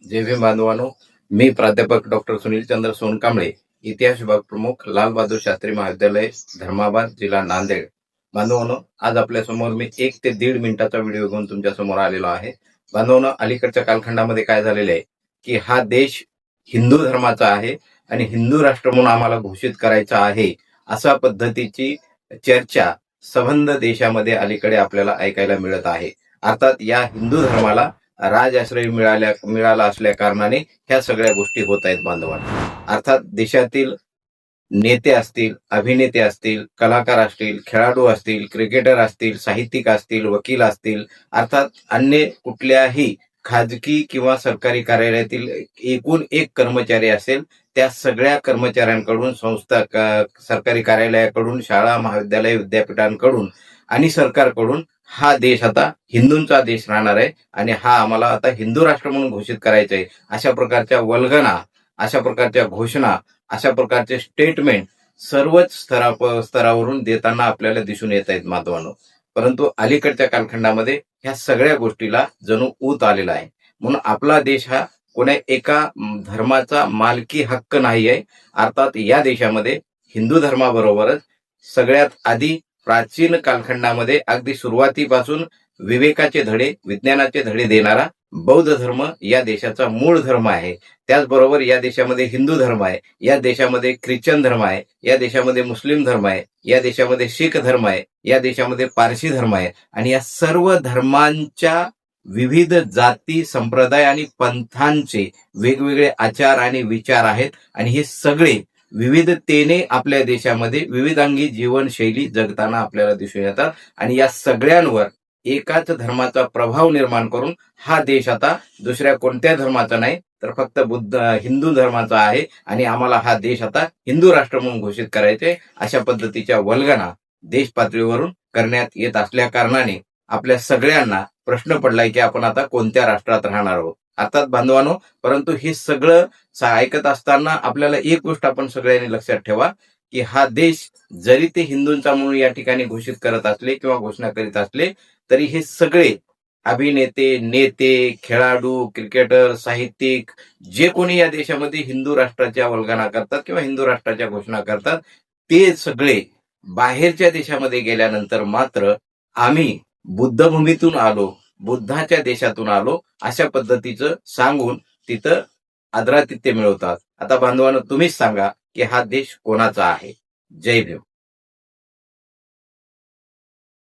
जय भीम बांधवांनो, मी प्राध्यापक डॉक्टर सुनील चंद्र सोनकांबळे, इतिहास विभाग प्रमुख, लाल बहादूर शास्त्री महाविद्यालय, धर्माबाद, जिल्हा नांदेड. बांधवांनो, आज आपल्या समोर मी 1 ते 1.5 मिनिटाचा व्हिडिओ घेऊन तुमच्या समोर आलेलो आहे. बांधवांनो, अलीकडच्या कालखंडामध्ये काय झालेलं आहे की हा देश हिंदू धर्माचा आहे आणि हिंदू राष्ट्र म्हणून आम्हाला घोषित करायचा आहे, अशा पद्धतीची चर्चा संबंध देशामध्ये अलीकडे आपल्याला ऐकायला मिळत आहे. अर्थात या हिंदू धर्माला राजआश्रय मिळाला असल्या कारणाने ह्या सगळ्या गोष्टी होत आहेत बांधवांनो. अर्थात देशातील नेते असतील, अभिनेते असतील, कलाकार असतील, खेळाडू असतील, क्रिकेटर असतील, साहित्यिक असतील, वकील असतील, अर्थात अन्य कुठल्याही खाजगी किंवा सरकारी कार्यालयातील एकूण एक कर्मचारी असेल, त्या सगळ्या कर्मचाऱ्यांकडून, सरकारी कार्यालयाकडून, शाळा, महाविद्यालय, विद्यापीठांकडून आणि सरकारकडून हा देश आता हिंदूंचा देश राहणार आहे आणि हा आम्हाला आता हिंदू राष्ट्र म्हणून घोषित करायचं आहे, अशा प्रकारच्या वल्गना, अशा प्रकारच्या घोषणा, अशा प्रकारचे स्टेटमेंट सर्वच स्तरावरून देताना आपल्याला दिसून येत आहेत बांधवांनो. परंतु अलीकडच्या कालखंडामध्ये ह्या सगळ्या गोष्टीला जणू ऊत आलेला आहे. म्हणून आपला देश हा कोण्या एका धर्माचा मालकी हक्क नाही आहे. अर्थात या देशामध्ये हिंदू धर्माबरोबरच सगळ्यात आधी प्राचीन कालखंडामध्ये अगदी सुरुवातीपासून विवेकाचे धडे, विज्ञानाचे धडे देणारा बौद्ध धर्म या देशाचा मूळ धर्म आहे. त्याचबरोबर या देशामध्ये हिंदू धर्म आहे, या देशामध्ये ख्रिश्चन धर्म आहे, या देशामध्ये मुस्लिम धर्म आहे, या देशामध्ये शीख धर्म आहे, या देशामध्ये पारशी धर्म आहे आणि या सर्व धर्मांच्या विविध जाती, संप्रदाय आणि पंथांचे वेगवेगळे आचार आणि विचार आहेत आणि हे सगळे विविधतेने आपल्या देशामध्ये विविधांगी जीवनशैली जगताना आपल्याला दिसून येतात आणि या सगळ्यांवर एकाच धर्माचा प्रभाव निर्माण करून हा देश आता दुसऱ्या कोणत्या धर्माचा नाही तर फक्त हिंदू धर्माचा आहे आणि आम्हाला हा देश आता हिंदू राष्ट्र म्हणून घोषित करायचे, अशा पद्धतीच्या वल्गना देश पातळीवरून करण्यात येत असल्या कारणाने आपल्या सगळ्यांना प्रश्न पडलाय की आपण आता कोणत्या राष्ट्रात राहणार आहोत. अर्थात बांधवांनो, परंतु हे सगळं ऐकत असताना आपल्याला एक गोष्ट आपण सगळ्यांनी लक्षात ठेवा की हा देश जरी ते हिंदूंचा म्हणून या ठिकाणी घोषित करत असले किंवा घोषणा करीत असले तरी हे सगळे अभिनेते, नेते, खेळाडू, क्रिकेटर, साहित्यिक जे कोणी या देशामध्ये हिंदू राष्ट्राच्या वल्गना करतात किंवा हिंदू राष्ट्राच्या घोषणा करतात, ते सगळे बाहेरच्या देशामध्ये गेल्यानंतर मात्र आम्ही बुद्धभूमीतून आलो, बुद्धाच्या देशातून आलो, अशा पद्धतीचं सांगून तिथं आदरातिथ्य मिळवतात. आता बांधवांनो, तुम्हीच सांगा की हा देश कोणाचा आहे. जय भीम.